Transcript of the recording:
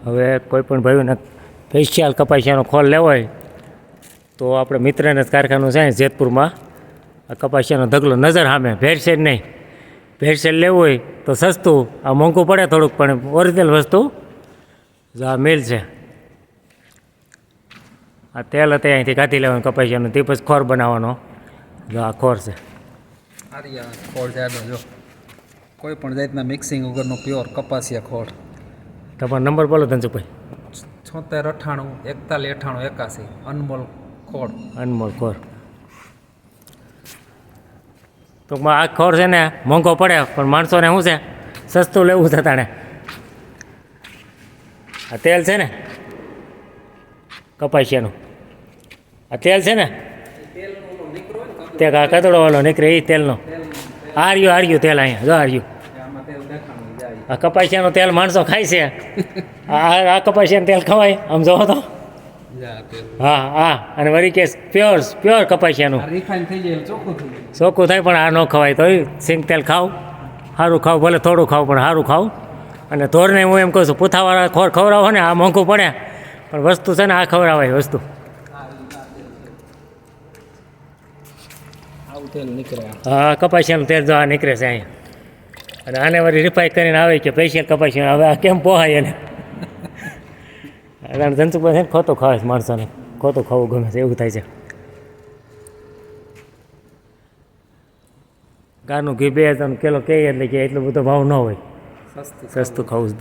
હવે કોઈ પણ ભાઈઓને સ્પેશિયલ કપાસિયાનો ખોળ લેવો હોય તો આપણે મિત્રને કારખાનું છે જેતપુરમાં આ કપાસિયાનો ઢગલો નજર સામે ભેળસેળ નહીં. ભેળસેળ લેવું હોય તો સસ્તું, આ મોંઘું પડે થોડુંક પણ ઓરિજિનલ વસ્તુ. જો આ મિલ છે, આ તેલ હતું અહીંથી કાઢી લેવાનું કપાસિયાનું, તે પછી ખોર બનાવવાનો. જો આ ખોર છે, ખોળ જાડો જો કોઈ પણ જાતના મિક્સિંગ વગરનો પ્યોર કપાસિયા ખોળ. તમારો નંબર બોલો ધનસુભાઈ. 76984181 અનમોલ ખોળ. અનમોલ ખોર. ટૂંકમાં આ ખોર છે ને મોંઘો પડે પણ માણસોને શું છે સસ્તું લેવું છે તાણે. આ તેલ છે ને કપાસિયાનું, આ તેલ છે ને તે કતડોવાળો નીકળે એ તેલનો. આર્યું તેલ અહીંયા જો આર્યું. આ કપાસિયાનું તેલ માણસો ખાય છે. આ કપાસિયાનું તેલ ખવાય આમ જોવો તો. હા હા, અને વળી કે પ્યોર કપાસિયાનું રિફાઇન થઈ જાય ચોખ્ખું થાય, પણ આ ન ખવાય. તો સિંગ તેલ ખાવ, સારું ખાવ, ભલે થોડું ખાવ પણ સારું ખાવ. અને ધોરને હું એમ કહું છું પૂથાવાળા ખોર ખવડાવો ને, આ મોંઘું પડે પણ વસ્તુ છે ને આ ખવડાવાય વસ્તુ. હા, કપાસિયાનું તેલ જો આ નીકળે છે અહીંયા. અને આને વળી રિફાઈ કરીને આવે કે સ્પેશિયલ કપાસિયા. હવે આ કેમ પોહાય એને? ધનસુભાઈ છે ને ખોટું ખાવે છે, માણસોને ખોટું ખાવું ગમે છે એવું થાય છે. ગાયનું ઘી 2000 કિલો કહે એટલે કે એટલો બધો ભાવ ન હોય, સસ્તું ખાવું જ.